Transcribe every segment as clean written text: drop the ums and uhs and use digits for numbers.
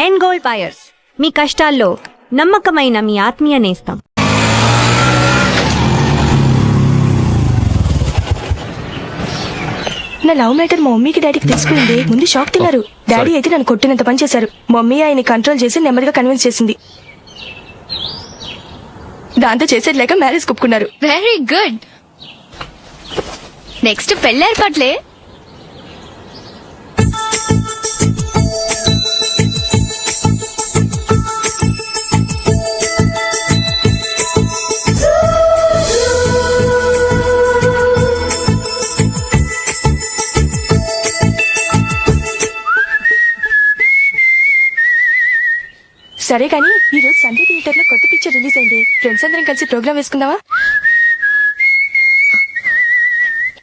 End gold buyers, మీ కష్టాల్లో నమ్మకమైన మీ ఆత్మీయ నేస్తం. నా లవ్ మ్యాటర్ మా మమ్మీకి డాడీకి తెలిసిపోయింది. ముందు షాక్ తిన్నారు. డాడీ అయితే నన్ను కొట్టినంత పని చేశారు. మమ్మీ ఆయన్ని కంట్రోల్ చేసి నెమ్మదిగా కన్విన్స్ చేసింది. దాంతో చేసేది లేక మ్యారేజ్ ఒప్పుకున్నారు. Very good. నెక్స్ట్ పెళ్లి ఏర్పాట్లే. సరే కానీ ఈ రోజు సండే థియేటర్ లో కొత్త పిక్చర్ రిలీజ్ అయింది. ఫ్రెండ్స్ అందరం కలిసి ప్రోగ్రామ్ వేసుకుందామా?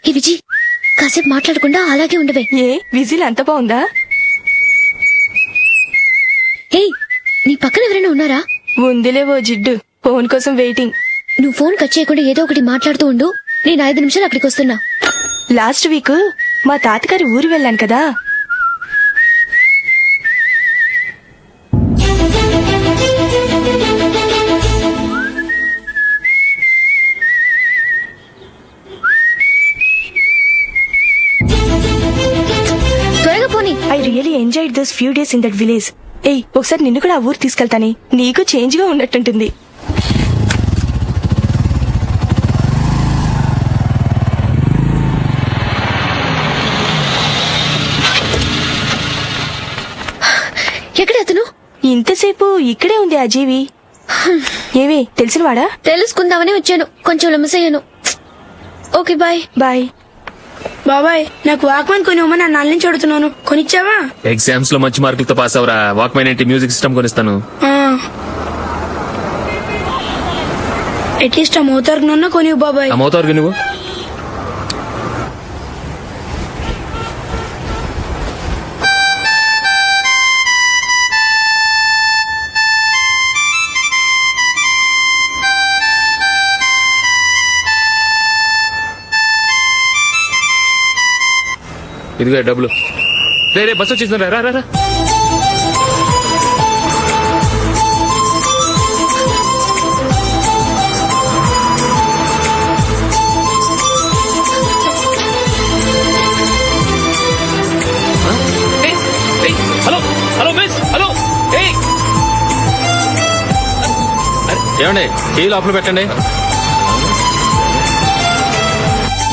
ఈ విజయ్ కాసేపు మాట్లాడకుండా అలాగే ఉండవే. ఏ విజిల్ అంత బాగుందా? ఏయ్, నీ పక్కన ఎవరైనా ఉన్నారా? ఉందిలేవో జిడ్డు, ఫోన్ కోసం వెయిటింగ్. నువ్వు ఫోన్ కట్ చేయకుండా ఏదో ఒకటి మాట్లాడుతూ ఉండు. నేను 5 నిమిషాలు అక్కడికి వస్తున్నా. లాస్ట్ వీక్ మా తాతగారి ఊరు వెళ్ళాను కదా. త్వరగా పోనీ. I really enjoyed those few days in that village. ఏయ్, ఒకసారి నిన్ను కూడా ఆ ఊరు తీసుకెళ్తానే. నీకు చేంజ్ గా ఉన్నట్టుంటుంది. ఎక్కడ అతను? ఇంతసేపు ఇక్కడే ఉంది ఆ జీవి. ఏవి తెలిసినవాడా? తెలుసుకుందామని వచ్చాను, కొంచెం లెమసయ్యాను. Okay bye. బాయ్. బాబాయ్, నాకు వాక్మెన్ కొనివ్వమని నా నాన్న నుంచి అడుగుతున్నాను. కొనిచ్చావా? ఎగ్జామ్స్ లో మంచి మార్కులతో పాస్ అవరా. వాక్మెన్ ఏంటి, మ్యూజిక్ సిస్టమ్ కొనిస్తాను. అట్లీస్ట్ ఆ మోతారు కొనివ్వు బాబాయ్. ఆ మోతారు నువ్వు ఇదిగో డబ్బులు. రే బస్సు వచ్చేసిందా, రా రా రా. Hello hello miss, hello. ఏమండి, కీ లోపల పెట్టండి.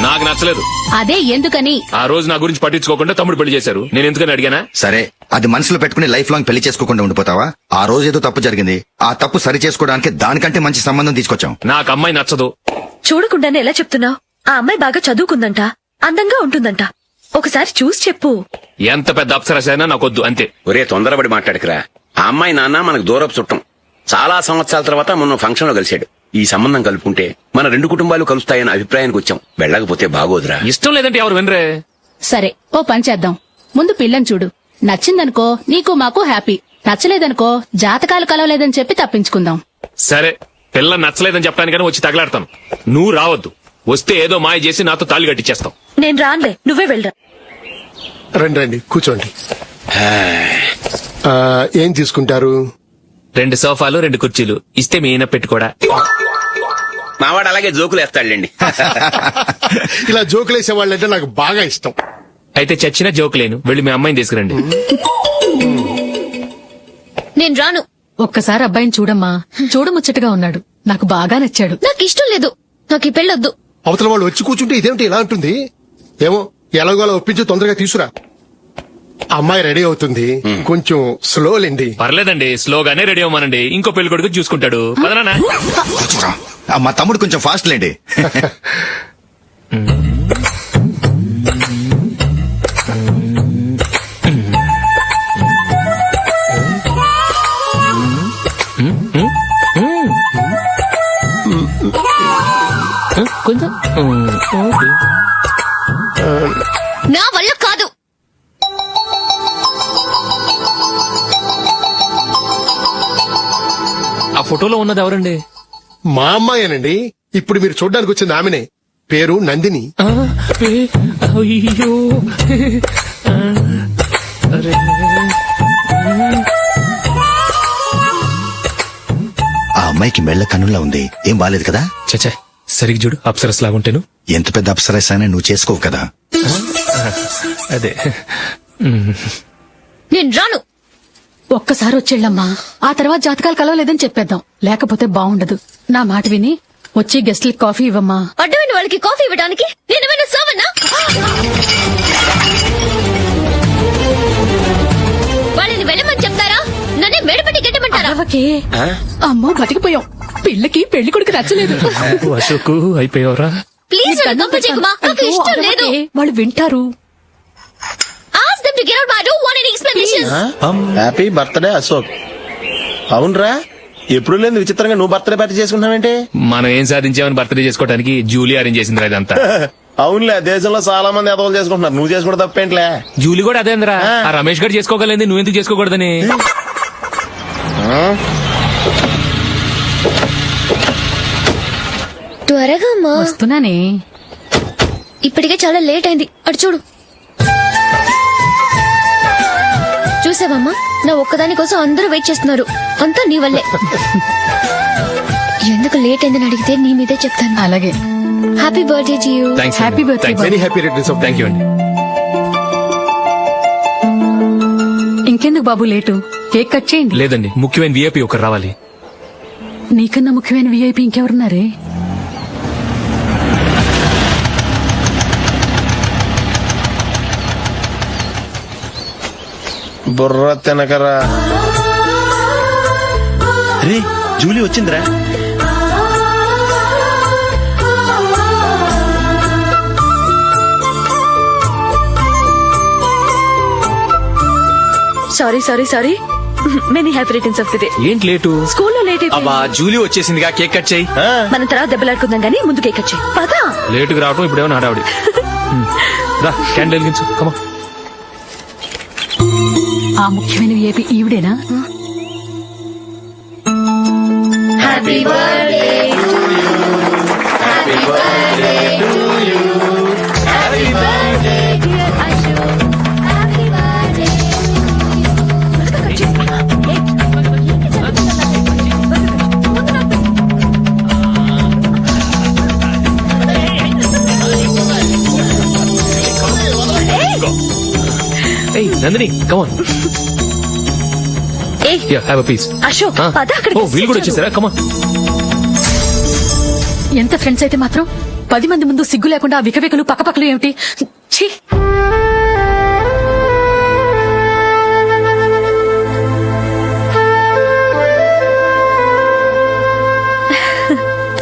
నాకు నచ్చలేదు. అదే ఎందుకని? ఆ రోజు నా గురించి పట్టించుకోకుండా తమ్ముడు పెళ్లి చేశారు. నేను ఎందుకని అడిగానా? సరే, అది మనసులో పెట్టుకుని లైఫ్ లాంగ్ పెళ్లి చేసుకోకుండా ఉండిపోతావా? ఆ రోజు ఏదో తప్పు జరిగింది. ఆ తప్పు సరి చేసుకోవడానికి దానికంటే మంచి సంబంధం తీసుకొచ్చాం. నాకు అమ్మాయి నచ్చదు. చూడకుండానే ఎలా చెప్తున్నావు? ఆ అమ్మాయి బాగా చదువుకుందంట, అందంగా ఉంటుందంట. ఒకసారి చూసి చెప్పు. ఎంత పెద్ద అప్సరసైనా నాకొద్దు, అంతే. ఒరే, తొందరపడి మాట్లాడకురా. ఆ అమ్మాయి నాన్న మనకు దూరపు చుట్టం. చాలా సంవత్సరాల తర్వాత మొన్న ఫంక్షన్ లో కలిశాడు. ఈ సంబంధం కలుపుకుంటే మన 2 కుటుంబాలు కలుస్తాయన్న అభిప్రాయానికి వచ్చాం. వెళ్ళకపోతే బాగోదురా. ఇష్టం లేదంటే ఎవరు వినరే. సరే, ఓ పని చేద్దాం. ముందు పిల్లని చూడు. నచ్చిందనుకో నీకు మాకు హ్యాపీ. నచ్చలేదనుకో జాతకాలు కలవలేదని చెప్పి తప్పించుకుందాం. సరే, పిల్ల నచ్చలేదని చెప్పడానికైనా వచ్చి తగలాడతాను. నువ్వు రావద్దు. వస్తే ఏదో మాయ చేసి నాతో తాళి కట్టించేస్తాం. నేను రానులే, నువ్వే వెళ్ళరా. రండి రండి, కూర్చోండి. ఏం తీసుకుంటారు? 2 సోఫాలు 2 కుర్చీలు ఇస్తే మీ ఈయన పెట్టుకోడా. మావాడు అలాగే జోకులు వేస్తాడులేండి. ఇలా జోకులేసే వాళ్ళంటే నాకు బాగా ఇష్టం. అయితే చచ్చిన జోకులేను. వెళ్ళి మీ అమ్మాయిని తీసుకురండి. నేను రాను. ఒక్కసారి అబ్బాయిని చూడమ్మా. చూడముచ్చటగా ఉన్నాడు. నాకు బాగా నచ్చాడు. నాకు ఇష్టం లేదు. నాకు ఈ పెళ్ళొద్దు. అవతల వాళ్ళు వచ్చి కూర్చుంటే ఇదేమిటి ఇలా ఉంటుంది? ఏమో, ఎలాగోలా ఒప్పించి తొందరగా తీసురా. అమ్మాయి రెడీ అవుతుంది, కొంచెం స్లో లేండి. పర్లేదండి, స్లోగానే రెడీ అవ్వమానండి. ఇంకో పెళ్లి కొడుకు చూసుకుంటాడు. పదనా. మా తమ్ముడు కొంచెం ఫాస్ట్ లేండి. కొంచెం నా వల్ల కాదు. ఆ ఫోటోలో ఉన్నది ఎవరండి? మా అమ్మాయేనండి. ఇప్పుడు మీరు చూడ్డానికి వచ్చింది ఆమెనే. పేరు నందిని. అయ్యో, అమ్మాయికి మెళ్ళ కన్నులా ఉంది, ఏం బాలేదు కదా? చచ్చా సరిగ్గా చూడు అప్సరస్ లాగుంటేను. ఎంత పెద్ద అప్సరస్ అయినా నువ్వు చేసుకోవు కదా. అదే నేను రాను. ఒక్కసారి వచ్చేళ్ళమ్మా, ఆ తర్వాత జాతకాలు కలవలేదని చెప్పేద్దాం, లేకపోతే బాగుండదు. నా మాట విని వచ్చి గెస్ట్లకి కాఫీ ఇవ్వమ్మా. అడ్డమైన వాళ్ళకి కాఫీ ఇవ్వడానికి నేనేమైనా సోమన్నా? వాళ్ళని వెళ్ళమని చెప్తారా, నన్నే మేడపట్టి గెట్టమంటారా? అవకే అమ్మో బతికిపోయాం, పిల్లకి పెళ్లి కొడుకు నచ్చలేదు. అశోక్ అయిపోయావరా. ప్లీజ్ నన్ను పంపించేకుమా, నాకు ఇష్టం లేదు. వాళ్ళు వింటారు. Ask them to get out. I don't want any explanations. Happy birthday Ashok. అవునరా, ఎప్పుడు లేదు విచిత్రంగా నువ్వు బర్త్డే పార్టీ చేసుకుంటున్నావేంటి? మనం ఏం సాధించామని బర్త్డే చేసుకోవడానికి జూలీ అరేంజ్ చేసిందిరా ఇదంతా. అవునులే, దేశంలో చాలా మంది ఎదవలు చేసుకుంటున్నారు, నువ్వు చేసుకోవడం తప్పేంట్లే. జూలీ కూడా అదేంద్రా, ఆ రమేష్ గారు చేసుకోగలేదు, నువ్వెందుకు చేసుకోకూడదని. త్వరగా అమ్మా. వస్తున్నానే. ఇప్పటికే చాలా లేట్ అయింది, అటు చూడు. చూసావమ్మా, నా ఒక్కదాని కోసం అందరూ వెయిట్ చేస్తున్నారు, అంతా నీ వల్లే. ఎందుకు లేట్ అయిందని అడిగితే నీ మీదే చెప్తాను. అలాగే. Happy birthday to you. Happy birthday. Very happy returns of. Thank you అండి. ఇంకెందుకు బాబు లేటు, కేక్ కట్ చేయండి. లేదండి, ముఖ్యమైన విఐపి ఒకరు రావాలి. నీకన్నా ముఖ్యమైన విఐపి ఇంకెవరున్నారే? బుర్ర తినకరా. రే జూలీ వచ్చిందిరా. Sorry many happy returns of the day. ఏంటి లేటు? స్కూల్లో లేట్ అబ్బా జూలీ వచ్చేసిందిగా, కేక్ కట్ చేయి. మనం తర్వాత దెబ్బలాడుకుందాం గానీ ముందు కేక్ కట్ చేయి. పదా లేటుగా రావటం ఇప్పుడేమో హడావుడి. రా క్యాండిల్ వెలిగించు, కమా. ఆ ముఖ్యమైన విఐపి ఈవిడేనా? Happy birthday to you. Happy birthday to you. Happy birthday dear Ashok. Happy birthday. Hey, Nandini, come on. Yeah, have a piece. Ashok Huh? పద అక్కడ. Oh, వీళ్ళు కూడా వచ్చేసారా? Come on. ఎంత ఫ్రెండ్స్ అయితే మాత్రం 10 మంది ముందు సిగ్గు లేకుండా ఆ వికవికలు పక్కపక్కలు ఏమిటి? ఛీ!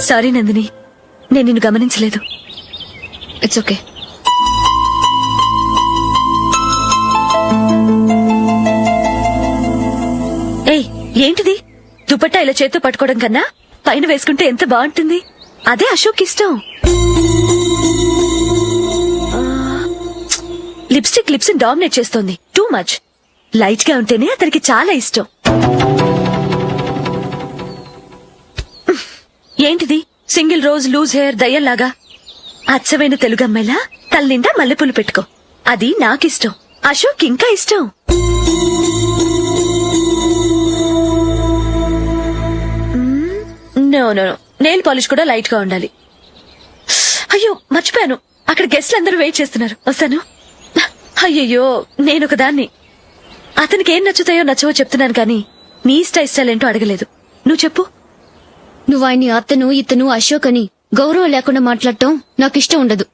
సారీ నందిని, నేను నిన్ను గమనించలేదు. It's okay. ఏయ్ ఏంటిది, దుపట్టా ఇలా చేత్తో పట్టుకోవడం కన్నా పైన వేసుకుంటే ఎంత బాగుంటుంది. అదే అశోక్ ఇష్టం. లిప్స్టిక్ లిప్స్ డామినేట్ చేస్తోంది, టూ మచ్. లైట్ గా ఉంటేనే అతనికి చాలా ఇష్టం. ఏంటిది, సింగిల్ రోజ్ లూజ్ హెయిర్ దయ్యంలాగా. అచ్చమైన తెలుగు అమ్మాయిలా తల్లిండా మల్లెపూలు పెట్టుకో, అది నాకిష్టం. అశోక్ ఇంకా ఇష్టం. No no no, nail polish కూడా లైట్ గా ఉండాలి. అయ్యో మర్చిపోయాను, అక్కడ గెస్ట్లు అందరూ వెయిట్ చేస్తున్నారు, వస్తాను. అయ్యయ్యో నేనొక దాన్ని. అతనికి ఏం నచ్చుతాయో నచ్చవో చెప్తున్నాను కానీ నీ ఇష్టాలేంటో అడగలేదు. నువ్వు చెప్పు. నువ్వు ఆయన్ని అతను ఇతను అశోక్ అని గౌరవం లేకుండా మాట్లాడటం నాకు ఇష్టం ఉండదు.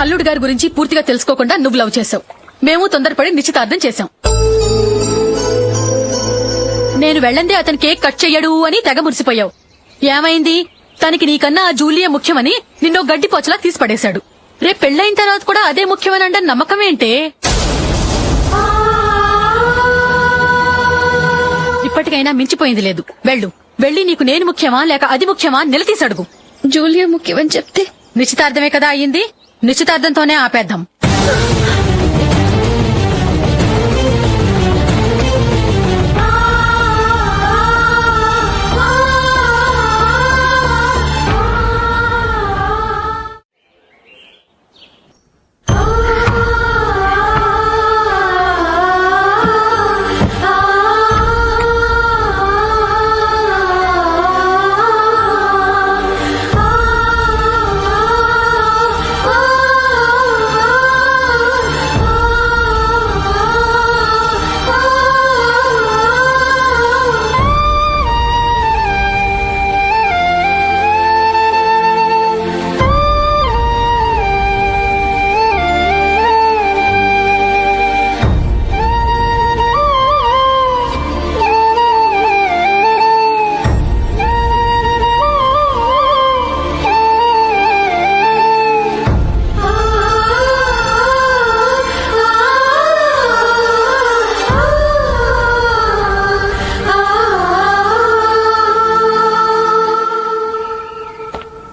అల్లుడు గారి గురించి పూర్తిగా తెలుసుకోకుండా నువ్వు లవ్ చేసావు, మేము తొందరపడి నిశ్చితార్థం చేశాం. నేను వెళ్ళందే అతను కేక్ కట్ చెయ్యడు అని తెగ మురిసిపోయావు. ఏమైంది, తనకి నీకన్నా ఆ జూలియే ముఖ్యమని నిన్నో గడ్డి పోచలా తీసి పడేశాడు. రేపు పెళ్ళైన తర్వాత కూడా అదే ముఖ్యమని అంటే నమ్మకం ఏంటే? ఇప్పటికైనా మించిపోయింది లేదు, వెళ్ళు. వెళ్ళి నీకు నేను ముఖ్యమా లేక అది ముఖ్యమా నిలదీసి అడుగు. జూలియా ముఖ్యమని చెప్తే నిశ్చితార్థమే కదా అయ్యింది, నిశ్చితార్థంతోనే ఆపేద్దాం.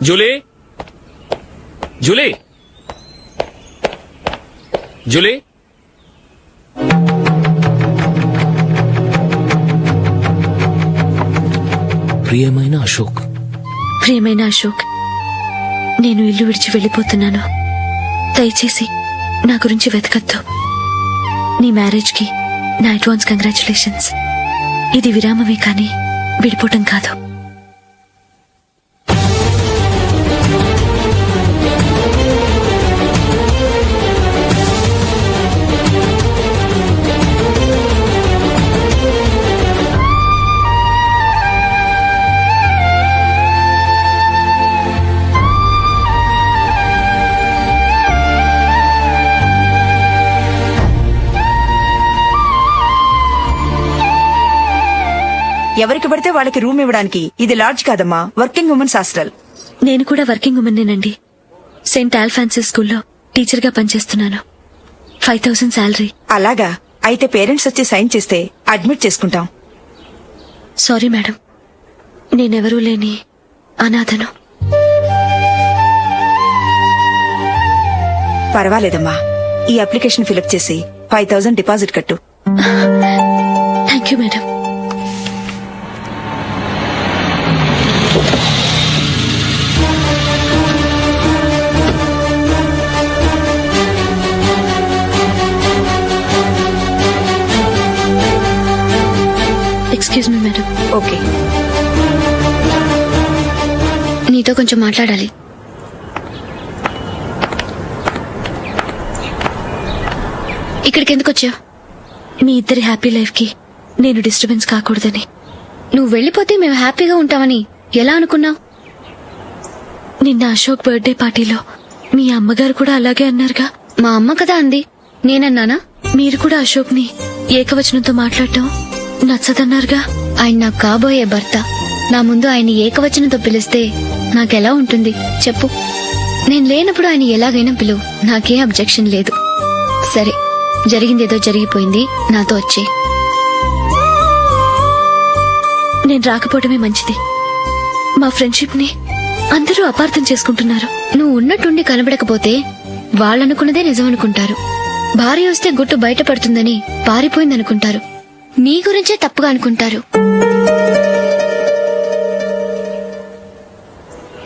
జూలీ జూలీ జూలీ ప్రియమైన అశోక్. ప్రియమైన అశోక్, నేను ఇల్లు విడిచి వెళ్ళిపోతున్నాను. దయచేసి నా గురించి వెతకద్దు. నీ మ్యారేజ్ కి నా అడ్వాన్స్ కంగ్రాచులేషన్స్. ఇది విరామమే కానీ విడిపోవటం కాదు. ఎవరికి పడితే వాళ్ళకి రూమ్ ఇవ్వడానికి ఇది లాడ్జ్ కాదమ్మా, వర్కింగ్ ఉమెన్స్ హాస్టల్. నేను కూడా వర్కింగ్ ఉమెన్నేనండి. సెయింట్ ఆల్ఫాన్సిస్ స్కూల్లో టీచర్ గా పనిచేస్తున్నాను. 5000 శాలరీ. అలాగా? అయితే పేరెంట్స్ వచ్చి సైన్ చేస్తే అడ్మిట్ చేసుకుంటాం. సారీ మేడం, నేనెవరూ లేని అనాథను. పర్వాలేదమ్మా, ఈ అప్లికేషన్ ఫిలప్ చేసి 5000 డిపాజిట్ కట్టు. Thank you madam. Excuse me madam. Okay. నీతో కొంచెం మాట్లాడాలి. ఇక్కడికి ఎందుకు వచ్చావు? మీ ఇద్దరి హ్యాపీ లైఫ్ కి నేను డిస్టర్బెన్స్ కాకూడదని. నువ్వు వెళ్ళిపోతే మేము హ్యాపీగా ఉంటామని ఎలా అనుకున్నావు? నిన్న అశోక్ బర్త్డే పార్టీలో మీ అమ్మగారు కూడా అలాగే అన్నారుగా. మా అమ్మ కదా అంది, నేనన్నానా? మీరు కూడా అశోక్ ని ఏకవచనంతో మాట్లాడటం నచ్చదన్నారుగా. ఆయన నాకు కాబోయే భర్త. నా ముందు ఆయన ఏకవచనంతో పిలిస్తే నాకెలా ఉంటుంది చెప్పు? నేను లేనప్పుడు ఆయన ఎలాగైనా పిలువు, నాకే అబ్జెక్షన్ లేదు. సరే, జరిగిందేదో జరిగిపోయింది, నాతో వచ్చే. నేను రాకపోవడమే మంచిది. మా ఫ్రెండ్షిప్ ని అందరూ అపార్థం చేసుకుంటున్నారు. నువ్వు ఉన్నట్టుండి కనబడకపోతే వాళ్ళనుకున్నదే నిజమనుకుంటారు. భార్య వస్తే గుట్టు బయటపడుతుందని పారిపోయిందనుకుంటారు. నీ గురించే తప్పుగా అనుకుంటారు.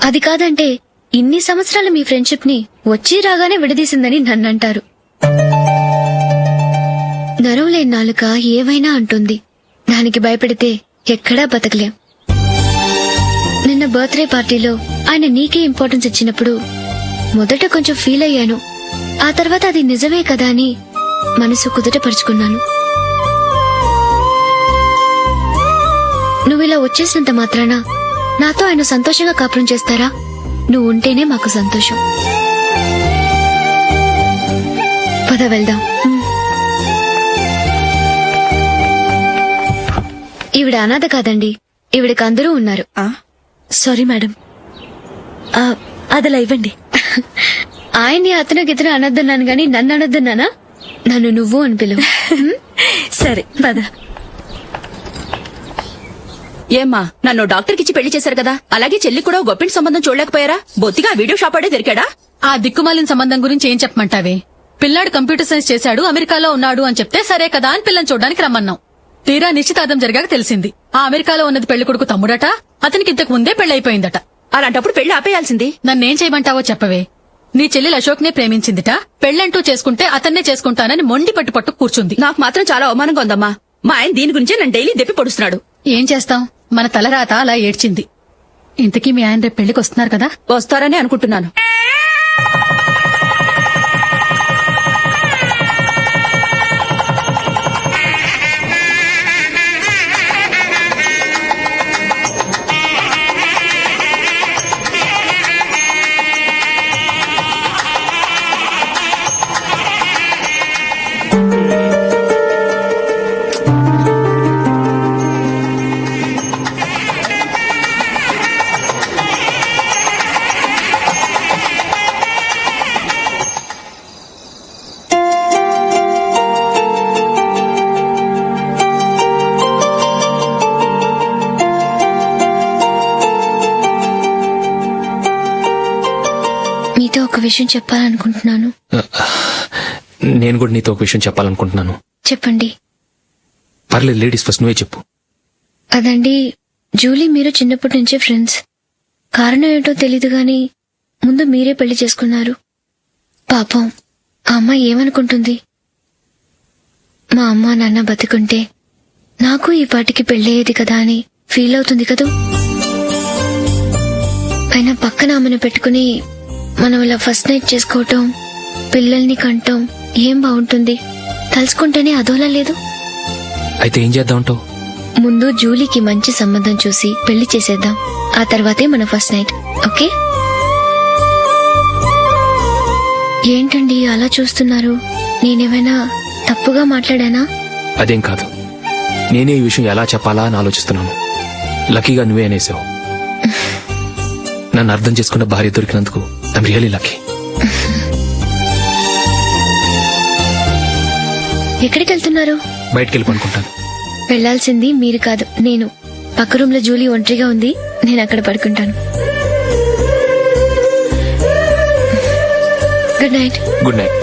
అది కాదంటే ఇన్ని సంవత్సరాలు మీ ఫ్రెండ్షిప్ ని వచ్చి రాగానే విడదీసిందని నన్నంటారు. నరవలేని నాలుక ఏవైనా అంటుంది. దానికి భయపడితే ఎక్కడా బతకలేం. నిన్న బర్త్డే పార్టీలో ఆయన నీకే ఇంపార్టెన్స్ ఇచ్చినప్పుడు మొదట కొంచెం ఫీల్ అయ్యాను. ఆ తర్వాత అది నిజమే కదా అని మనసు కుదుటపరుచుకున్నాను. నువ్విలా వచ్చేసినంత మాత్రాన నాతో ఆయన సంతోషంగా కాపురం చేస్తారా? నువ్వు ఉంటేనే మాకు సంతోషం. పద వెళ్దాం. ఈవిడ అనాథ కాదండి, ఈవిడకి అందరూ ఉన్నారు. సారీ మేడం, అదలా ఇవ్వండి. ఆయన్ని అతను గితను అనొద్దన్నాను గాని నన్ను అనొద్దన్నానా? నన్ను నువ్వు అని పిలువు. సరే పద. ఏమ్మా, నన్ను డాక్టర్ కిచ్చి పెళ్లి చేశారు కదా, అలాగే చెల్లి కూడా గొప్పింటి సంబంధం చూడలేకపోయారా? బొత్తిగా వీడియో షాప్ ఆడే దొరికాడా? ఆ దిక్కుమాలిన సంబంధం గురించి ఏం చెప్పమంటావే? పిల్లాడు కంప్యూటర్ సైన్స్ చేశాడు, అమెరికాలో ఉన్నాడు అని చెప్తే సరే కదా అని పిల్లని చూడడానికి రమ్మన్నాం. తీరా నిశ్చితార్థం జరిగాక తెలిసింది ఆ అమెరికాలో ఉన్నది పెళ్లి కొడుకు తమ్ముడట, అతనికి ఇంతకు ముందే పెళ్లయిపోయిందట. అలాంటప్పుడు పెళ్లి ఆపేయాల్సింది. నన్నేం చేయమంటావో చెప్పవే. నీ చెల్లెలు అశోక్ నే ప్రేమించిందిట, పెళ్లంటూ చేసుకుంటే అతన్నే చేసుకుంటానని మొండి పట్టు కూర్చుంది. నాకు మాత్రం చాలా అవమానంగా ఉందమ్మా. మా ఆయన దీని గురించే నన్ను డైలీ దెప్పి పొడుస్తున్నాడు. ఏం చేస్తాం, మన తలరాత అలా ఏడ్చింది. ఇంతకీ మీ ఆయన రేపు పెళ్లికి వస్తున్నారు కదా? వస్తారని అనుకుంటున్నాను. మీతో ఒక విషయం చెప్పాలనుకుంటున్నాను. నేను కూడా నీతో ఒక విషయం చెప్పాలనుకుంటున్నాను. చెప్పండి. పర్లేదు, లేడీస్ ఫస్ట్, నువ్వే చెప్పు. అదండి, జూలీ మీరు చిన్నప్పటి నుంచే ఫ్రెండ్స్. కారణం ఏంటో తెలీదు గాని ముందు మీరే పెళ్లి చేసుకున్నారు. పాపం ఆ అమ్మాయి ఏమనుకుంటుంది? మా అమ్మ నాన్న బతికుంటే నాకు ఈ పాటికి పెళ్ళయ్యేది కదా అని ఫీల్ అవుతుంది కదూ. అయినా పక్కన ఆమెను పెట్టుకుని మనం ఇలా ఫస్ట్ నైట్ చేసుకోవటం, పిల్లల్ని కంటాం ఏం బాగుంటుంది? తలుచుకుంటేనే అదోలా లేదు. అయితే ఏం చేద్దామంటావు? ముందు జూలీకి మంచి సంబంధం చూసి పెళ్లి చేసేద్దాం. ఆ తర్వాతే మన ఫస్ట్ నైట్. ఓకే? ఏంటండి అలా చూస్తున్నారు? నేనేమైనా తప్పుగా మాట్లాడానా? అదేం కాదు, నేనే ఈ విషయం ఎలా చెప్పాలా అని ఆలోచిస్తున్నాను. లక్కీగా నువ్వే అనేసావు. నన్ను అర్థం చేసుకున్న భార్య దొరికినందుకు ఐమ్ రియలీ లక్కీ. ఎక్కడికి వెళ్తున్నారు? బయటికి వెళ్ళి పడుకుంటాను. వెళ్లాల్సింది మీరు కాదు, నేను. పక్క రూమ్ లో జూలీ ఒంటరిగా ఉంది, నేను అక్కడ పడుకుంటాను. Good night. Good night.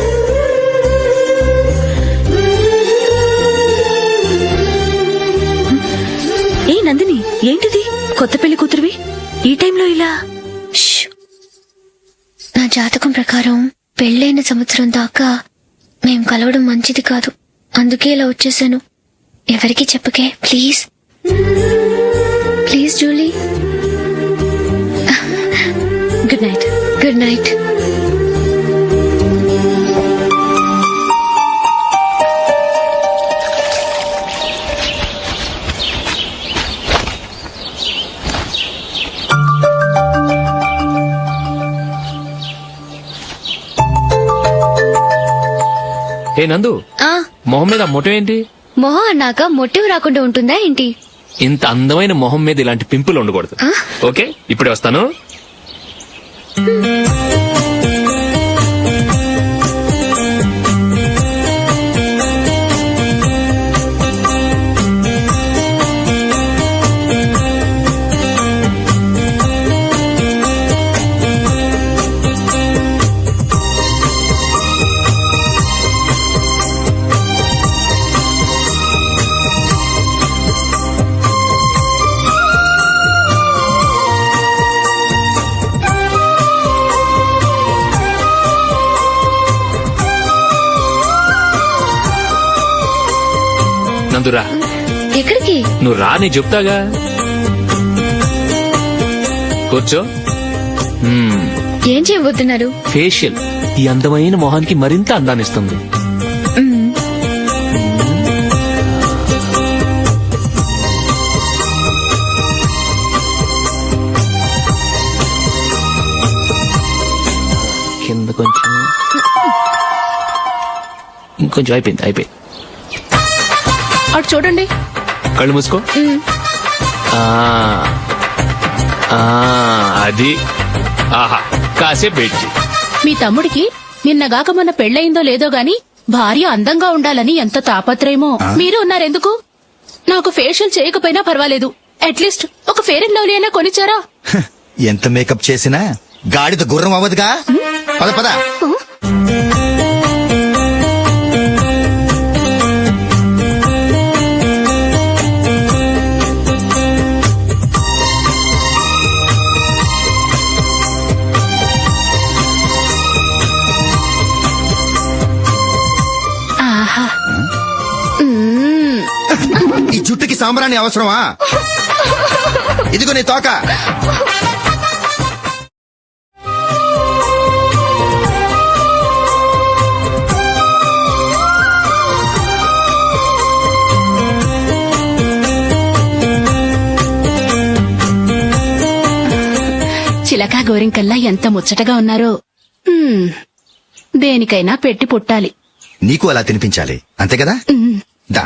ఏ నందిని, ఏంటిది? కొత్త పెళ్లి కూతురువి ఈ టైంలో ఇలా? ష్. నా జాతకం ప్రకారం పెళ్ళైన సంవత్సరం దాకా మేం కలవడం మంచిది కాదు. అందుకే ఇలా వచ్చేసాను. ఎవరికి చెప్పకే please. Please Julie. Good night. Good night. ఏ నందు, మొహం మీద మొటం ఏంటి? మొహం అన్నాక మొట్టెవు రాకుండా ఉంటుందా ఏంటి? ఇంత అందమైన మొహం మీద ఇలాంటి పింపుల్ ఉండకూడదు. ఓకే, ఇప్పుడే వస్తాను. నందురా. ఎక్కడికి? నువ్వు రా, నీ చెప్తాగా. కూర్చో. ఏం చేయబోతున్నారు? ఫేషియల్ ఈ అందమైన మొహానికి మరింత అందాన్నిస్తుంది. కింద కొంచెం, ఇంకొంచెం. అయిపోయింది. అటు చూడండి. కళ్ళు మూసుకో. అది. ఆహా, కాసేపు వెయిట్ చెయ్యి. మీ తమ్ముడికి నిన్నగాక మొన్న పెళ్ళయిందో లేదో గాని భార్య అందంగా ఉండాలని ఎంత తాపత్రయమో. మీరు ఉన్నారెందుకు? నాకు ఫేషియల్ చేయకపోయినా పర్వాలేదు, అట్లీస్ట్ ఒక ఫెయిర్ అండ్ లవ్లీ అయినా కొనిచ్చారా? ఎంత మేకప్ చేసినా గాడిద గుర్రం అవ్వదుగా. పద పద. ఈ జుట్టుకి సాంబ్రాణి అవసరమా? ఇదిగో నీ తోక. చిలకా గోరింకల్లా ఎంత ముచ్చటగా ఉన్నారో. దేనికైనా పెట్టి పుట్టాలి. నీకు అలా తినిపించాలి, అంతే కదా? దా.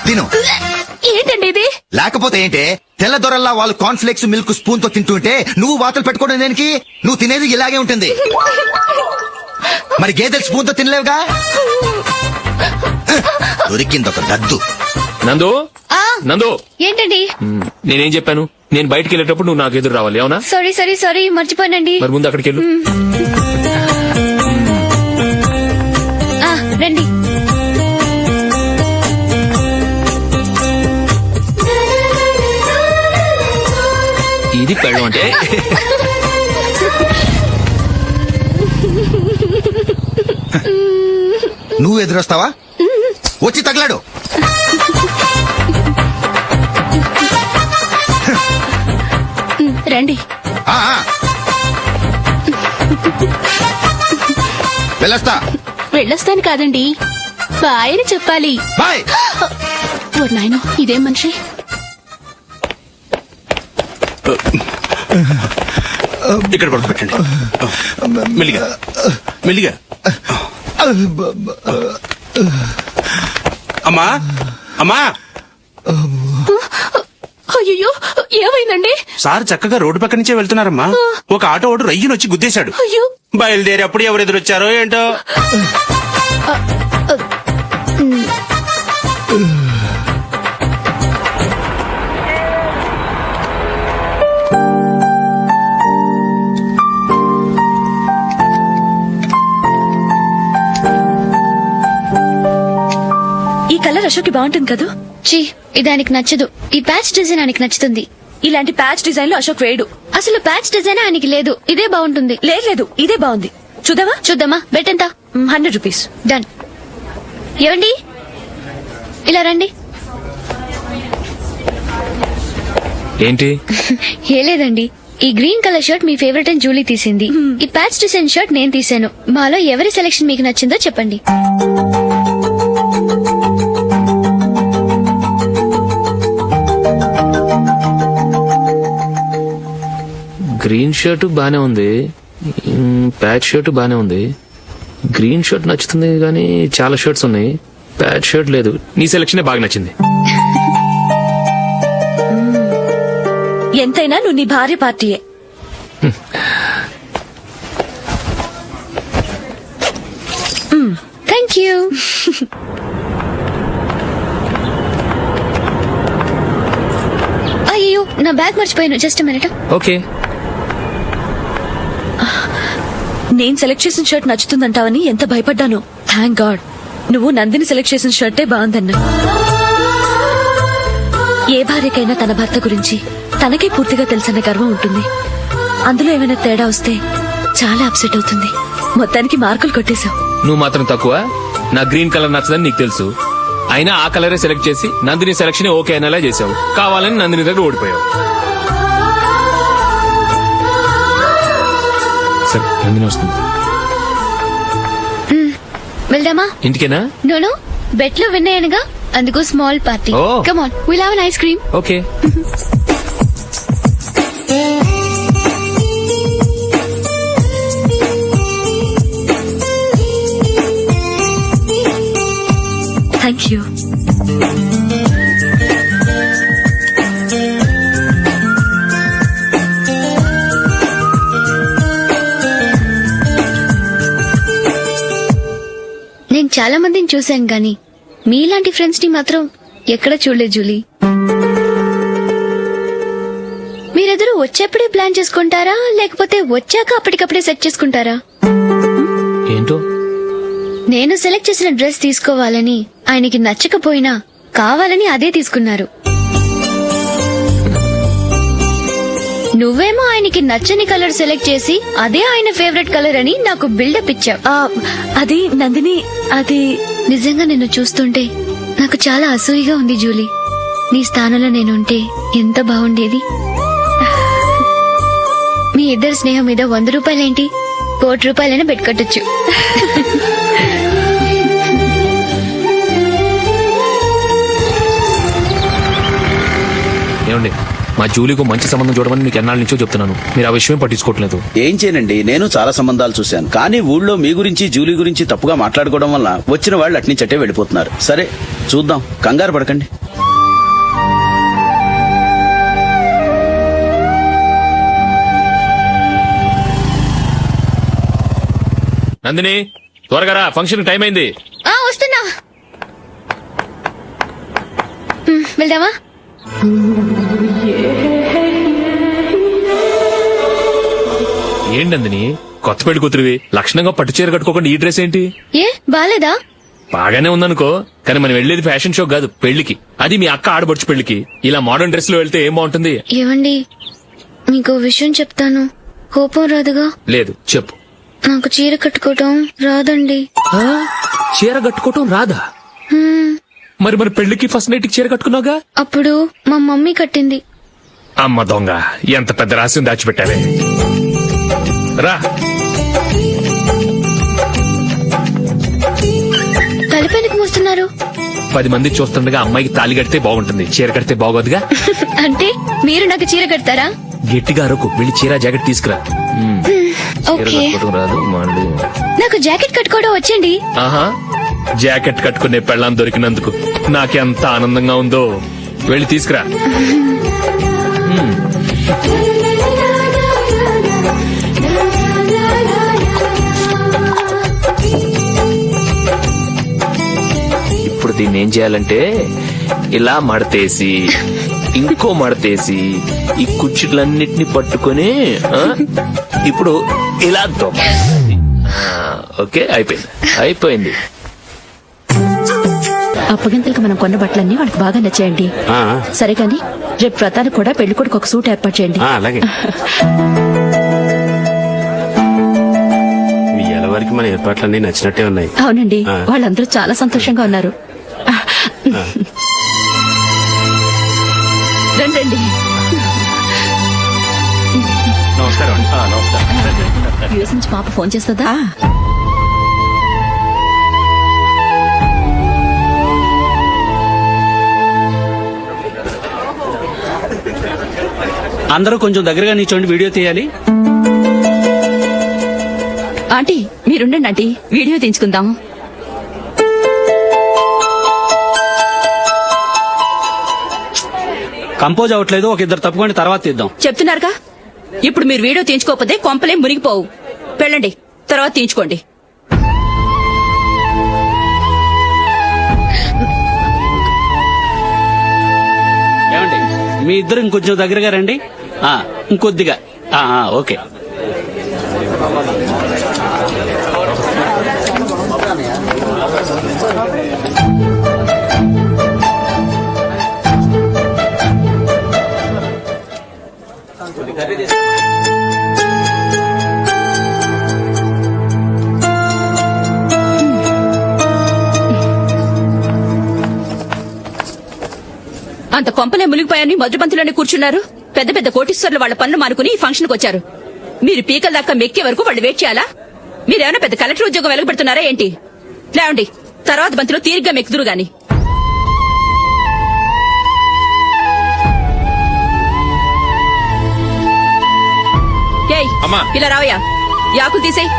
తిను. ఏంటండి ఇది? లేకపోతే ఏంటే? తెల్ల దొరల్లా వాళ్ళు కాన్ఫ్లెక్స్ మిల్క్ స్పూన్ తో తింటుంటే నువ్వు వాతలు పెట్టుకోవడం దేనికి? నువ్వు తినేది ఇలాగే ఉంటుంది. మరి గేదెలు స్పూన్ తో తినలేవుగా. దొరికింది ఒక దద్దు. నందు ఆ, నందు ఏంటండి? నేనేం చెప్పాను? నేను బయటికి వెళ్ళేటప్పుడు నువ్వు నాకు ఎదురు రావాలి, అవునా? సారీ మర్చిపోయానండి. మరి ముందు అక్కడికి వెళ్ళు. ఆ, రండి. ఇది పెళ్ళం అంటే. నువ్వు ఎదురొస్తావా? వచ్చి తగలాడు. రండి. ఆ, ఆ. వెళ్ళొస్తా. వెళ్ళొస్తాను కాదండి, బాయ్ అని చెప్పాలి. బాయ్. ఓ నాయనో, ఇదేం మనిషి. ఇక్కడ పడుకోబెట్టండి. మెల్లిగా మెల్లిగా. అమ్మా అమ్మా, అయ్యో, ఏమైందండి? సార్ చక్కగా రోడ్డు పక్క నుంచే వెళ్తున్నారమ్మా. ఒక ఆటో ఓడు రయ్యను వచ్చి గుద్దేశాడు. అయ్యో. బయలుదేరి అప్పుడు ఎవరు ఎదురొచ్చారో ఏంటో. ఈ కలర్ అశోక్ కి బాగుంటుంది కదా. చీ, ఇది ఆయనకి నచ్చదు. ఈ ప్యాచ్ డిజైన్ ఆయనకి నచ్చుతుంది. ఇలాంటి ప్యాచ్ డిజైన్ లో అశోక్ వేయడు. అసలు ప్యాచ్ డిజైన్ ఆయనకి లేదు. ఇదే బాగుంటుంది. లేదు, ఇదే బాగుంది. చూద్దామా? బెట్ ఎంత? 100 రూపీస్. డన్. ఏమండి, ఇలా రండి. ఏంటి? ఏ లేదండి, ఈ గ్రీన్ కలర్ షర్ట్ మీ ఫేవరెట్ అని జూలీ తీసింది. ఈ ప్యాచ్ డిజైన్ షర్ట్ నేను తీసాను. మాలో ఎవరి సెలెక్షన్ మీకు నచ్చిందో చెప్పండి. గ్రీన్ షర్ట్ బానే ఉంది, ప్యాచ్ షర్ట్ బానే ఉంది. గ్రీన్ షర్ట్ నచ్చుతుంది కానీ చాలా షర్ట్స్ ఉన్నాయి, ప్యాచ్ షర్ట్ లేదు. నీ సెలెక్షనే బాగా నచ్చింది. ఎంతైనా నువ్వు నీ భార్య పార్టీయే. Thank you. అయ్యో, నా బ్యాగ్ మర్చిపోయాను. Just minute. ఓకే. నేను సెలెక్ట్ చేసిన షర్ట్ నచ్చుతుందంటావని ఎంత భయపడ్డాను. థ్యాంక్ గాడ్ నువ్వు నందిని సెలెక్ట్ చేసిన షర్టే బాగుందన్నా. ఏ భార్యకైనా తన భర్త గురించి తనకే పూర్తిగా తెలుసన్న గర్వం ఉంటుంది. అందులో ఏమైనా తేడా వస్తే చాలా అప్సెట్ అవుతుంది. మొత్తానికి మార్కులు కొట్టేశావు. నువ్వు మాత్రం తక్కువ. నా గ్రీన్ కలర్ నచ్చదని నీకు తెలుసు, అయినా ఆ కలరే సెలెక్ట్ చేసి నందిని సెలెక్షన్ ఓకే అనేలా చేసావు. కావాలని నందిని దగ్గర ఓడిపోయావు. సరే, నందిని వస్తుంది. వెళ్దామా? ఇంటికేనా? నోను, బెట్ లో విన్ అయ్యానుగా, అందుకు small party. Oh. Come on, will have an ice cream. Okay. Thank you. నేను చాలా మందిని చూశాను గాని మీలాంటి ఫ్రెండ్స్ ని మాత్రం ఎక్కడ చూడలేదు జూలీ. మీరెదరూ వచ్చేప్పుడే ప్లాన్ చేసుకుంటారా, లేకపోతే వచ్చాక అప్పటికప్పుడే సెట్ చేసుకుంటారా? ఏంటో నేను సెలెక్ట్ చేసిన డ్రెస్ తీసుకోవాలని ఆయనకి నచ్చకపోయినా కావాలని అదే తీసుకున్నారు. నువ్వేమో ఆయనకి నచ్చని కలర్ సెలెక్ట్ చేసి అదే ఆయన ఫేవరెట్ కలర్ అని నాకు బిల్డప్ ఇచ్చావు. అది నందిని, అది నిజంగా నిన్ను చూస్తుంటే నాకు చాలా అసూయగా ఉంది జూలీ. నీ స్థానంలో నేనుంటే ఎంత బాగుండేది. మీ ఇద్దరి స్నేహం మీద 100 రూపాయలేంటి, 1 కోటి రూపాయలైనా పెట్టుకట్టొచ్చు. ఏమండి, మా జూలీకు మంచి సంబంధం చూడమని మీకు ఎన్నాళ్ళ నుంచో చెప్తున్నాను, మీరు ఆ విషయం పట్టించుకోవట్లేదు. ఏం చేయనండి, నేను చాలా సంబంధాలు చూశాను. కానీ ఊళ్ళో మీ గురించి జూలీ గురించి తప్పుగా మాట్లాడుకోవడం వల్ల వచ్చిన వాళ్ళు అట్నుంచటే వెళ్ళిపోతున్నారు. సరే చూద్దాం, కంగారు పడకండి. నందిని త్వరగా రా, ఫంక్షన్ టైం అయింది. వస్తున్నా. వెళ్దామా? ఏంటి నందిని, కొత్త పెళ్లి కూతురివి, లక్షణంగా పట్టు చీర కట్టుకోకుండా ఈ డ్రెస్ ఏంటి? ఏ బాలేదా? బాగానే ఉందనుకో, కానీ మనం వెళ్ళేది ఫ్యాషన్ షో కాదు, పెళ్లికి. అది మీ అక్క ఆడబడుచు పెళ్లికి. ఇలా మోడర్న్ డ్రెస్ లో వెళ్తే ఏం బాగుంటుంది? ఏవండి, మీకు విషయం చెప్తాను, కోపం రాదుగా? లేదు, చెప్పు. నాకు చీర కట్టుకోవటం రాదండి. చీర కట్టుకోవటం రాదా? మరి మన పెళ్లికి ఫస్ట్ నైట్ చీర కట్టుకున్నావుగా? అప్పుడు మా మమ్మీ కట్టింది. అమ్మ దొంగ, ఎంత పెద్ద రహస్యం దాచిపెట్టావే. రా. తలపెందుకు మోస్తున్నారు? 10 మంది చూస్తుండగా అమ్మాయికి తాళి కడితే బాగుంటుంది, చీర కడితే బాగోదుగా. అంటే మీరు నాకు చీర కడతారా? గట్టిగా అరకు, వెళ్ళి చీర జాకెట్ తీసుకురా. చీర ఓకే. కట్టుకోవడం రాదు మళ్ళీ. నాకు జాకెట్ కట్టుకోవడం వచ్చండి. ఆహా, జాకెట్ కట్టుకునే పెళ్ళాం దొరికినందుకు నాకెంత ఆనందంగా ఉందో. వెళ్ళి తీసుకురా. ఇప్పుడు దీన్ని ఏం చేయాలంటే ఇలా మడతేసి ఇంకో మడతేసి ఈ కుర్చీలన్నిటిని పట్టుకొని ఇప్పుడు ఇలా దొంగ. ఓకే, అయిపోయింది. అప్పగింతలకు మనం కొన్న బట్టలన్నీ వాళ్ళకి బాగా నచ్చాయండి. సరే కానీ రేపు వ్రతానికి కూడా పెళ్లి కొడుకు ఒక సూట్ ఏర్పాటు చేయండి. అలాగే. మీ ఎలవరికి మన ఏర్పాట్లన్నీ నచ్చినట్టే ఉన్నాయి. అవునండి, వాళ్ళందరూ చాలా సంతోషంగా ఉన్నారు. రండి. నమస్కారం. నమస్కారం. యూఎస్ నుంచి పాప ఫోన్ చేస్తుందా? అందరూ కొంచెం దగ్గరగా నిల్చోండి, వీడియో తీయాలి. ఆంటీ మీరుండండి ఆంటీ, వీడియో తీయించుకుందాం. కంపోజ్ అవ్వట్లేదు, ఒక ఇద్దరు తప్పుకొని తర్వాత తీద్దాం. చెప్తున్నారుగా, ఇప్పుడు మీరు వీడియో తీయించుకోకపోతే కొంపలే మునిగిపోవు. వెళ్ళండి, తర్వాత తీయించుకోండి. ఏమండి, మీ ఇద్దరు ఇంకొంచెం దగ్గరగా రండి. ఇంకొద్దిగా. ఓకే. అంత కొంపలే మునిగిపోయాని మధురపంతులోనే కూర్చున్నారు. పెద్ద పెద్ద కోటీశ్వర్లు వాళ్ళ పనులు మానుకుని ఈ ఫంక్షన్ కు వచ్చారు. మీరు పీకల దాకా మెక్కే వరకు వాళ్ళు వెయిట్ చేయాలా? మీరేమైనా పెద్ద కలెక్టర్ ఉద్యోగం వెలగబెడుతున్నారా ఏంటి? లేవండి, తర్వాత బంతిలో తీరిగ్గా మెక్కుదురు గాని. ఏయ్, ఇలా రావయ్యా, యాకులు తీసేయ్.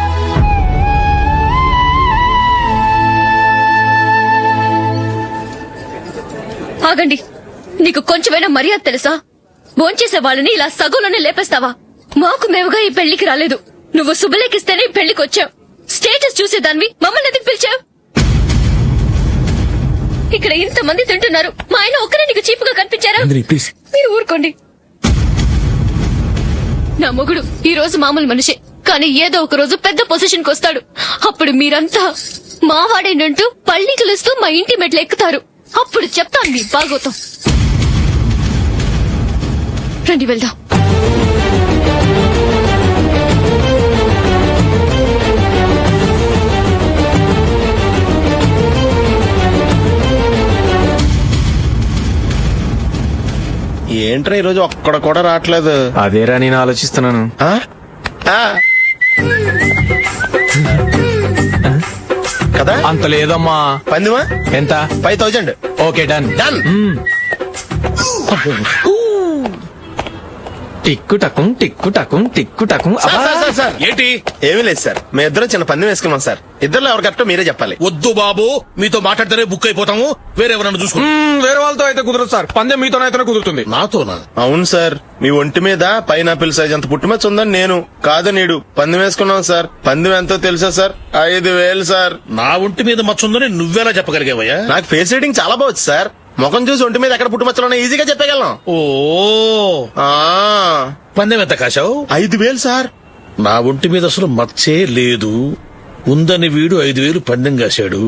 ఆగండి, నీకు కొంచెమైనా మర్యాద తెలుసా? భోంచేసే వాళ్ళని ఇలా సగంలోనే లేపేస్తావా? మాకు మేముగా ఈ పెళ్లికి రాలేదు, నువ్వు శుభలేఖిస్తేనే ఈ పెళ్లికి వచ్చావు. స్టేటస్ చూసేదాన్ని మమ్మల్ని ఎందుకు పిలిచావు? ఇక్కడ ఇంతమంది తింటున్నారు, మా ఆయన ఒక్కరే నీకు చీప్ గా కనిపించారా? మీరు ఊరుకోండి. నా మొగుడు ఈ రోజు మామూలు మనిషే, కానీ ఏదో ఒక రోజు పెద్ద పొజిషన్ కు వస్తాడు. అప్పుడు మీరంతా మావాడేనంటూ పళ్ళికలుస్తూ మా ఇంటి మెట్లు ఎక్కుతారు. అప్పుడు చెప్తాను మీ బాగోతం. రండి వెళ్దాం. ఏంట్రా ఈరోజు ఒక్కడ కూడా రావట్లేదు? అదేరా నేను ఆలోచిస్తున్నాను. కదా అంత లేదమ్మా. పందిమా ఎంత? 5000. Okay, done. డన్. టిక్కు టకం టిక్కు టకం టిక్కు టకం. సార్ ఏంటి? ఏమీ లేదు సార్, మేము ఇద్దరు చిన్న పందెం వేసుకున్నాం సార్. ఇద్దరు ఎవరు కరెక్టో మీరే చెప్పాలి. వద్దు బాబు, మీతో మాట్లాడితేనే బుక్ అయిపోతాము. వేరెవరన్నా చూసుకుంటాం. వేరే వాళ్ళతో అయితే కుదరదు సార్, పందెం మీతోనైతేనే కుదురుతుంది. నాతోనా? అవును సార్, మీ ఒంటి మీద పైనాపిల్ సైజ్ అంత పుట్టుమచ్చ ఉందని నేను కాదు నీడు పందెం వేసుకున్నాం సార్. పందెం ఎంతో తెలుసా సార్? 5,000 సార్. నా ఒంటి మీద మచ్చ ఉందని నువ్వెలా చెప్పగలిగావయ్యా? నాకు ఫేస్ రీడింగ్ చాలా బాగుంది సార్. ముఖం చూసి ఒంటి మీద ఎక్కడ పుట్టుమచ్చలో ఈజీగా చెప్పగలం. ఓ, పందెం ఎంత కాశావు? 5,000 సార్. నా ఒంటి మీద అసలు మచ్చే లేదు. ఉందని వీడు 5,000 పందెం కాశాడు.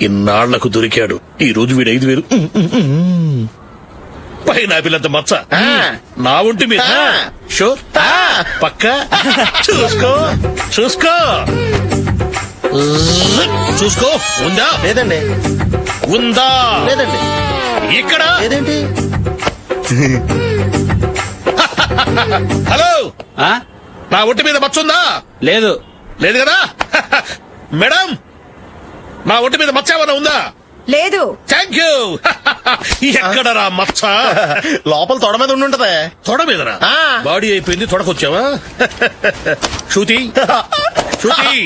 ఇన్నాళ్లకు దొరికాడు. ఈ రోజు వీడు 5,000. పైన పిల్లంత మచ్చ నా ఒంటి మీద. షూర్, పక్క. చూసుకో చూసుకో చూసుకో. ఉందా? లేదండి. ఉందా? లేదండి. ఇక్కడ లేదేంటి? హలో, నా ఒంటి మీద మచ్చ ఉందా? లేదు. లేదు కదా? మేడం, నా ఒంటి మీద మచ్చ ఏమైనా ఉందా? లేదు. Thank you. ఎక్కడరా మచ్చ? లోపల తొడ మీద ఉండుంటదే. తొడ మీదరా? ఆ. బాడీ అయిపోయింది, తొడకొచ్చావా? శృతి శృతి.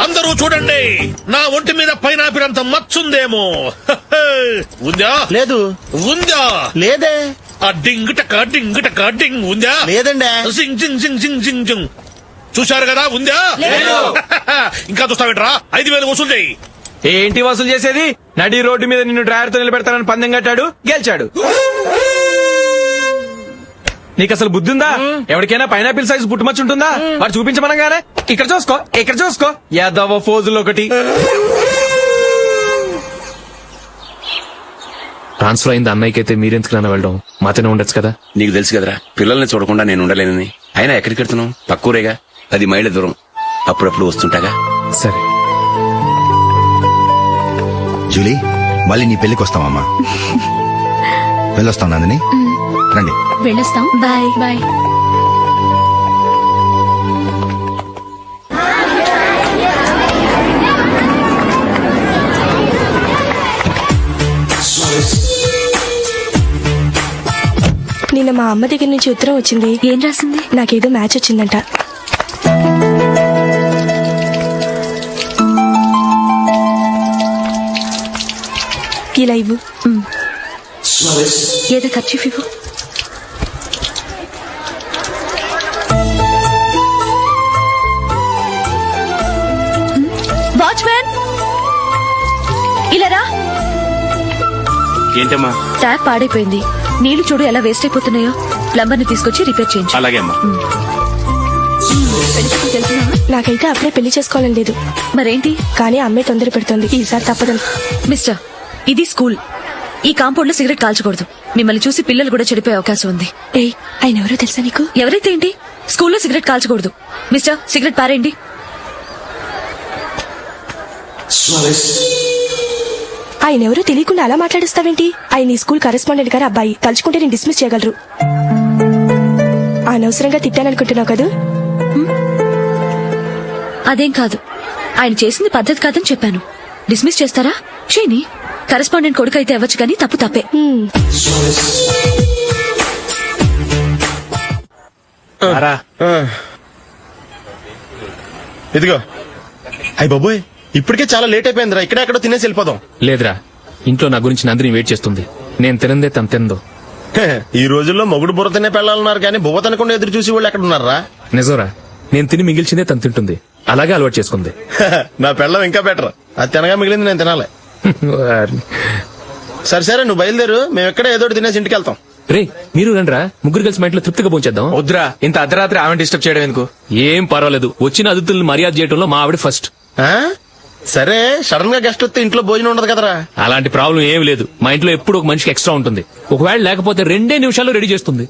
అందరూ చూడండి, నా ఒంటి మీద పైనాపిల్ అంత మచ్చుందేమో. ఉందా? లేదు. ఉందా? లేదే. ఆ డింగ్ టక డింగ్ టక డింగ్ ఉందా? లేదండి. సింగ్ సింగ్ సింగ్ సింగ్ సింగ్ సింగ్. చూశారు కదా? ఉందా? ఇంకా చూస్తావేంట్రా? 5,000 వసూలు చేయి. ఏంటి వసూలు చేసేది? నడి రోడ్డు మీద నిన్ను డ్రైవర్ తో నిలబెడతానని పందెం కట్టాడు, గెలిచాడు. నీకు అసలు బుద్ధి ఉందా? ఎవరికైనా పైనాపిల్ సైజ్ పుట్టుమచ్చు ఉంటుందా? వాడు చూపించమనగానే ఇక్కడ చూసుకో, ఇక్కడ చూసుకో, యాదవ ఫోజులు ఒకటి. ట్రాన్స్ఫర్ అయింది అన్నయ్యకి అయితే మీరెందుకు నాన్న వెళ్ళడం? మాతోనే ఉండొచ్చు కదా. నీకు తెలుసు కదరా, పిల్లల్ని చూడకుండా నేను ఉండలేనని. అయినా ఎక్కడికి వెళ్తున్నావు? పక్కూరేగా, 10 మైళ్ళ దూరం. అప్పుడప్పుడు వస్తుంటాగా. సరే జూలీ, మళ్ళీ నీ పెళ్లికి వస్తామమ్మా. వెళ్ళొస్తాం నందిని, రండి. వెళ్ళొస్తాం. Bye bye. నిన్న మా అమ్మ దగ్గర నుంచి ఉత్తరం వచ్చింది. ఏం రాసింది? నాకేదో మ్యాచ్ వచ్చిందంట. ఇలా ఇవ్వు. ఏదో ఖర్చు ఇవ్వు. వాచ్మ్యాన్, ఇలా రా. ఏంటమ్మా? ట్యాప్ పాడైపోయింది. నీళ్లు చూడు ఎలా వేస్ట్ అయిపోతున్నాయో. ప్లంబర్ ని తీసుకొచ్చి రిపేర్ చేయించు. అలాగే అమ్మా. నాకైతే అప్పుడే పెళ్లి చేసుకోవాలని లేదు. మరేంటి? కానీ అమ్మే తొందర పెడుతోంది. ఈసారి తప్పదని. మిస్టర్, ఇది స్కూల్. ఈ కాంపౌండ్ లో సిగరెట్ కాల్చకూడదు. మిమ్మల్ని చూసి పిల్లలు కూడా చెడిపోయే అవకాశం ఉంది. ఏయ్, ఆయన ఎవరో తెలుసా నీకు? ఎవరైతే ఏంటి? స్కూల్లో సిగరెట్ కాల్చకూడదు. మిస్టర్, సిగరెట్ పారేయండి. ఆయన ఎవరో తెలియకుండా అలా మాట్లాడిస్తావేంటి? ఆయన ఈ స్కూల్ కరెస్పాండెంట్ గారు అబ్బాయి. తలుచుకుంటే నేను డిస్మిస్ చేయగలరు. అనవసరంగా తిట్టాననుకుంటున్నావు కదా? అదేం కాదు. ఆయన చేసింది పద్ధతి కాదని చెప్పాను. డిస్మిస్ చేస్తారా? చేయని. కరెస్పాండెంట్ కొడుకు అయితే అవ్వచ్చు కానీ తప్పు తప్పే. ఇదిగో. అయ్య బాబోయ్, ఇప్పటికే చాలా లేట్ అయిపోయిందిరా. ఇక్కడ ఎక్కడో తినేసి వెళ్ళిపోదాం. లేదురా, ఇంట్లో నా గురించి నందిని వెయిట్ చేస్తుంది. నేను తినందే తను తిందో. ఈ రోజుల్లో మొగుడు బుర్ర తినే పెళ్ళాలన్నారు కానీ బువ్వ తినకుండా ఎదురు చూసి వాళ్ళు ఎక్కడ ఉన్నారా? నిజంరా, నేను తిని మిగిల్చిందే తను తింటుంది. అలాగే అలవాటు చేసుకుంది. నా పెళ్ళం ఇంకా బెటర్. అది తినగా మిగిలింది నేను తినాలి. సరే సరే, నువ్వు బయలుదేరు. మేము ఎక్కడ ఏదో ఒకటి తినేసి ఇంటికి వెళ్తాం. రే, మీరు రండిరా, ముగ్గురు కలిసి మా ఇంట్లో తృప్తిగా పోంచేద్దాం. వద్దురా, ఇంత అర్ధరాత్రి ఆమె డిస్టర్బ్ చేయడం ఎందుకు? ఏం పర్వాలేదు, వచ్చిన అతిథులను మర్యాద చేయడంలో మా ఆవిడ ఫస్ట్. ఆ? సరే, సడన్ గా గెస్ట్ వస్తే ఇంట్లో భోజనం ఉండదు కదరా. అలాంటి ప్రాబ్లం ఏమి లేదు. మా ఇంట్లో ఎప్పుడు ఒక మనిషికి ఎక్స్ట్రా ఉంటుంది. ఒకవేళ లేకపోతే 2 నిమిషాల్లో రెడీ చేస్తుంది.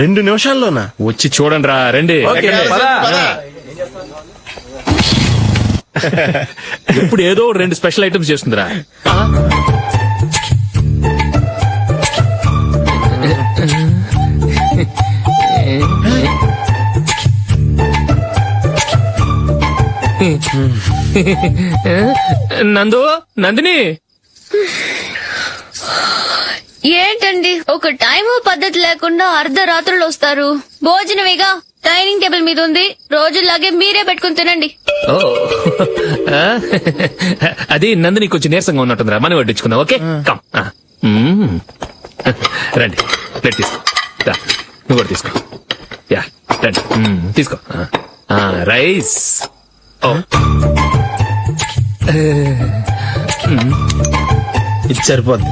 2 నిమిషాల్లోనా? వచ్చి చూడండి రా, రండి. ఎప్పుడు ఏదో 2 స్పెషల్ ఐటమ్స్ చేస్తుందిరా. నందు నందిని ఏంటండి ఒక టైము పద్ధతి లేకుండా అర్ధరాత్రులు వస్తారు. భోజనమేగా డైనింగ్ టేబుల్ మీద ఉంది. రోజులాగే మీరే పెట్టుకుని తినండి. ఓ ఆ, అది నందిని కొంచెం నీరసంగా ఉన్నట్టుందిరా, మనం వడ్డించుకుందాం. Okay come. రండి ప్లేట్ తీసుకో. రా, నువ్వు కూడా తీసుకో. యా రండి. తీసుకో. రైస్. ఓ ఇది సరిపోద్ది.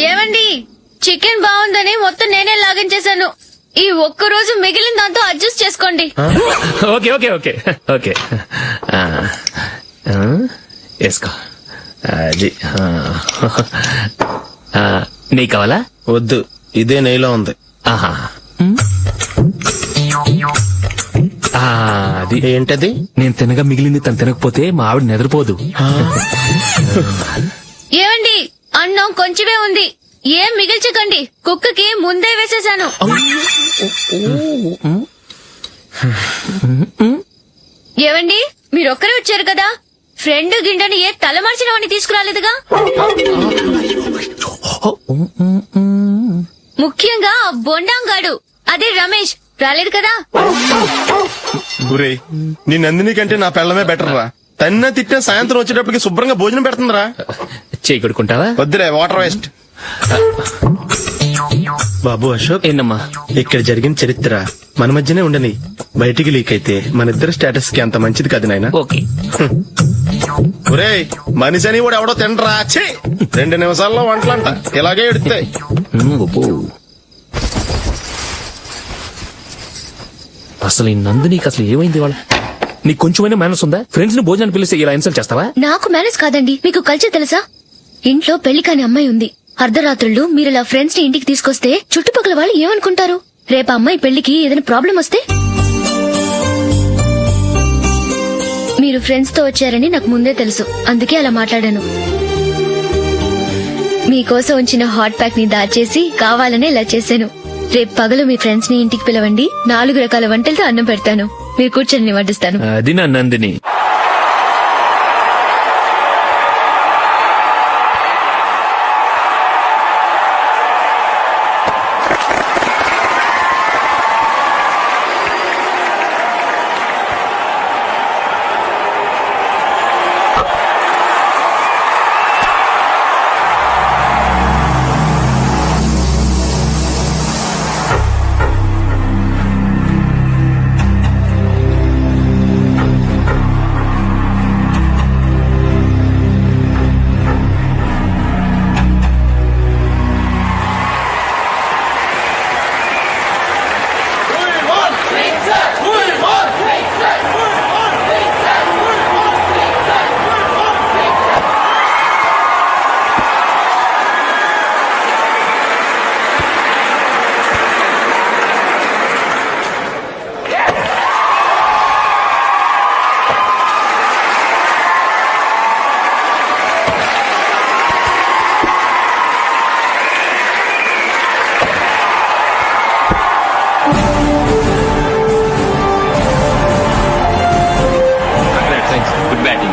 ఏమండి చికెన్ బాగుందని మొత్తం నేనే లాగించేశాను. ఈ ఒక్క రోజు మిగిలిన దాంతో అడ్జస్ట్ చేసుకోండి. ఓకే ఓకే ఓకే ఓకే వేసుకో. అది నెయ్యి కావాలా? వద్దు, ఇదే నెయ్యిలో ఉంది. ఆహా. అది ఏంటది? నేను తినగా మిగిలింది తను తినకపోతే మా ఆవిడ నిద్రపోదు. ఏమండి అన్నం కొంచెమే ఉంది, ఏం మిగిల్చకండి. కుక్కకి ముందే వేసేశాను. ఏవండి మీరొక్కరే వచ్చారు కదా, ఫ్రెండ్ గిండని ఏ తలమార్చిన వాడిని తీసుకురాలేదుగా. ముఖ్యంగా ఆ బొండాంగాడు అదే రమేష్ రాలేదు కదా. గురే, నీ నందిని కంటే నా పెళ్ళమే బెటర్ రా. తన్న తిట్టిన సాయంత్రం వచ్చేటప్పటికి శుభ్రంగా భోజనం పెడుతుందిరా. చేయి కొడుకుంటావా? వద్దులే, వాటర్ వేస్ట్. బాబు అశోక్, ఏంటమ్మా? ఇక్కడ జరిగిన చరిత్ర మన మధ్యనే ఉండని, బయటికి లీక్ అయితే మన ఇద్దరు స్టేటస్ కి అంత మంచిది కాదు నాయన. ఓకే. ఒరే, మనిషి అని కూడా ఎవడో తినరా. 2 నిమిషాల్లో వంటలంట ఇలాగే ఎడుతాయి. అసలు ఈ నందినికి అసలు ఏమైంది? వాళ్ళ నీకు కొంచెమైనా మేనస్ ఉందా? ఫ్రెండ్స్ ని భోజనాన్ని పిలిస్తే ఇలా ఇన్సల్ట్ చేస్తావా? నాకు మేనేజ్ కాదండి, మీకు కల్చర్ తెలుసా? ఇంట్లో పెళ్లి కాని అమ్మాయి ఉంది. అర్ధరాత్రుళ్ళు మీరు ఇలా ఫ్రెండ్స్ ని ఇంటికి తీసుకొస్తే చుట్టుపక్కల వాళ్ళు ఏమనుకుంటారు? రేపు అమ్మాయి పెళ్లికి ఏదైనా ప్రాబ్లం వస్తే? మీరు ఫ్రెండ్స్ తో వచ్చారని నాకు ముందే తెలుసు, అందుకే అలా మాట్లాడాను. మీకోసం ఉంచిన హాట్ ప్యాక్ ని దాచేసి కావాలనే ఇలా చేశాను. రేపు పగలు మీ ఫ్రెండ్స్ ని ఇంటికి పిలవండి, 4 రకాల వంటలతో అన్నం పెడతాను. మీరు కూర్చొని వడ్డిస్తాను. అది నా Nandini.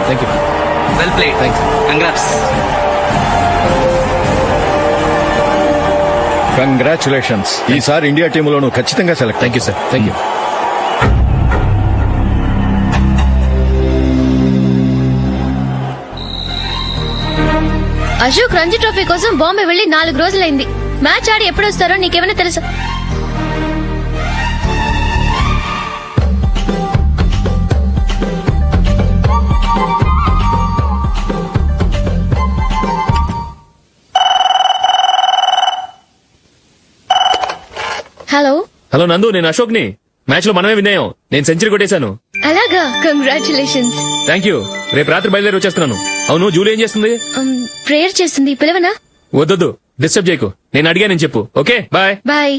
Thank you. Well played. Thanks. Congrats. Congratulations. ఈసారి ఇండియా టీంలోనూ ఖచ్చితంగా select. Thank you sir. Thank you. Ashok Ranji trophy కోసం బాంబే వెళ్లి 4 రోజులైంది. మ్యాచ్ ఆడి ఎప్పుడు వస్తారో నీకేమైనా తెలుసా? హలో హలో నందు, నేను అశోక్ ని. మ్యాచ్ లో మనమే విన్నాయం. నేను సెంచరీ కొట్టేశాను. అలాగా, కంగ్రాచులేషన్స్. Thank you. రేపు రాత్రి బయలుదేరి వచ్చేస్తున్నాను. అవును, జూలీ ఏం చేస్తుంది? ప్రేయర్ చేస్తుంది, పిలవనా? వద్దొద్దు, డిస్టర్బ్ చేయకు. నేను అడిగానని చెప్పు. Okay, bye. బాయ్.